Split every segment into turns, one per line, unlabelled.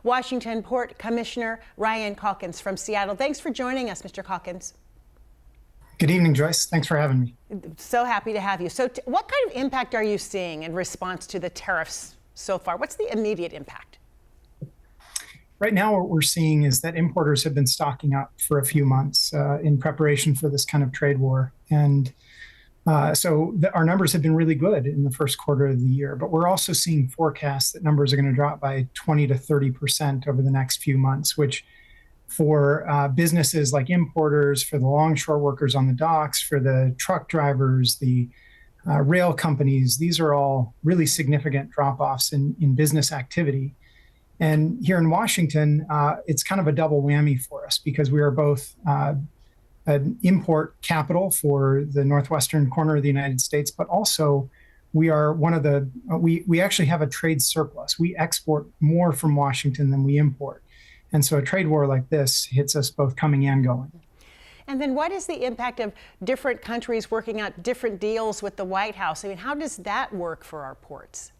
Washington Port Commissioner Ryan Calkins from Seattle. Thanks for joining us, Mr. Calkins.
Good evening, Joyce. Thanks for having me.
So happy to have you. So what kind of impact are you seeing in response to the tariffs so far? What's the immediate impact?
Right now, what we're seeing is that importers have been stocking up for a few months in preparation for this kind of trade war. And our numbers have been really good in the first quarter of the year, but we're also seeing forecasts that numbers are going to drop by 20 to 30% over the next few months, which for businesses like importers, for the longshore workers on the docks, for the truck drivers, the rail companies, these are all really significant drop-offs in business activity. And here in Washington, it's kind of a double whammy for us because we are both an import capital for the northwestern corner of the United States, but also we are we actually have a trade surplus. We export more from Washington than we import. And so a trade war like this hits us both coming and going.
And then what is the impact of different countries working out different deals with the White House? I mean, how does that work for our ports?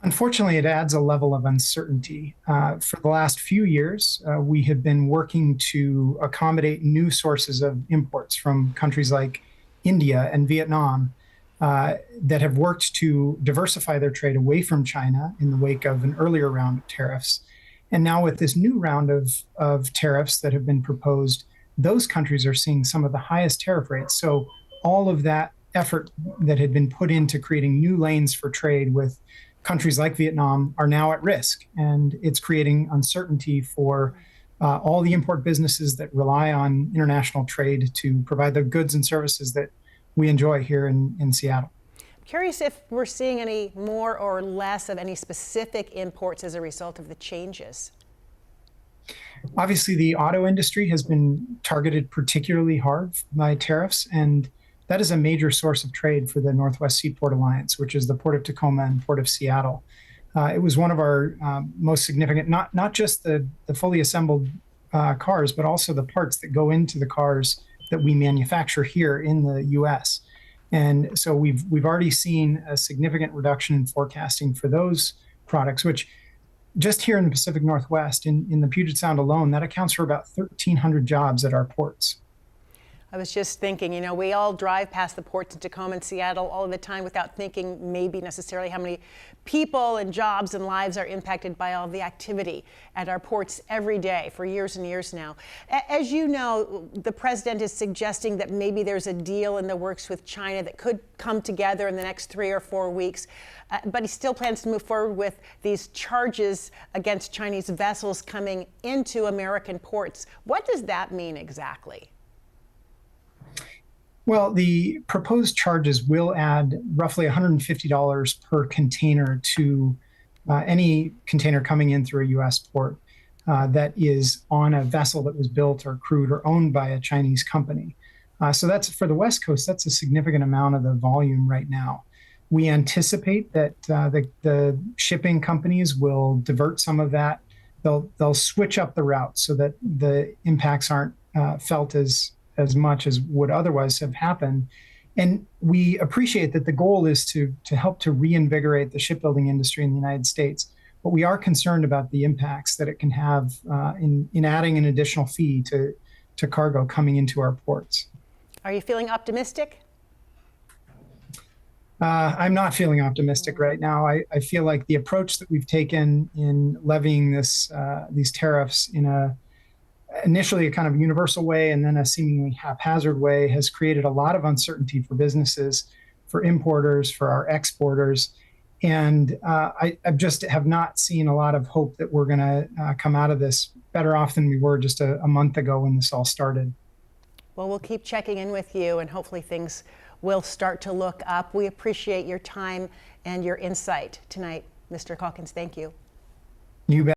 Unfortunately, it adds a level of uncertainty. For the last few years, we have been working to accommodate new sources of imports from countries like India and Vietnam that have worked to diversify their trade away from China in the wake of an earlier round of tariffs. And now with this new round of tariffs that have been proposed, those countries are seeing some of the highest tariff rates. So all of that effort that had been put into creating new lanes for trade with countries like Vietnam are now at risk. And it's creating uncertainty for all the import businesses that rely on international trade to provide the goods and services that we enjoy here in Seattle.
Curious if we're seeing any more or less of any specific imports as a result of the changes.
Obviously, the auto industry has been targeted particularly hard by tariffs, and that is a major source of trade for the Northwest Seaport Alliance, which is the Port of Tacoma and Port of Seattle. It was one of our most significant, not just the fully assembled cars, but also the parts that go into the cars that we manufacture here in the U.S. And so we've already seen a significant reduction in forecasting for those products, which just here in the Pacific Northwest, in the Puget Sound alone, that accounts for about 1,300 jobs at our ports.
I was just thinking, you know, we all drive past the ports in Tacoma and Seattle all the time without thinking maybe necessarily how many people and jobs and lives are impacted by all the activity at our ports every day for years and years now. As you know, the president is suggesting that maybe there's a deal in the works with China that could come together in the next 3 or 4 weeks, but he still plans to move forward with these charges against Chinese vessels coming into American ports. What does that mean exactly?
Well, the proposed charges will add roughly $150 per container to any container coming in through a U.S. port that is on a vessel that was built or crewed or owned by a Chinese company. So that's for the West Coast, that's a significant amount of the volume right now. We anticipate that the shipping companies will divert some of that. They'll switch up the route so that the impacts aren't felt as much as would otherwise have happened. And we appreciate that the goal is to help to reinvigorate the shipbuilding industry in the United States. But we are concerned about the impacts that it can have in adding an additional fee to cargo coming into our ports.
Are you feeling optimistic?
I'm not feeling optimistic right now. I feel like the approach that we've taken in levying these tariffs in initially a kind of universal way and then a seemingly haphazard way has created a lot of uncertainty for businesses, for importers, for our exporters. And I just have not seen a lot of hope that we're going to come out of this better off than we were just a month ago when this all started.
Well, we'll keep checking in with you and hopefully things will start to look up. We appreciate your time and your insight tonight, Mr. Calkins. Thank you.
You bet.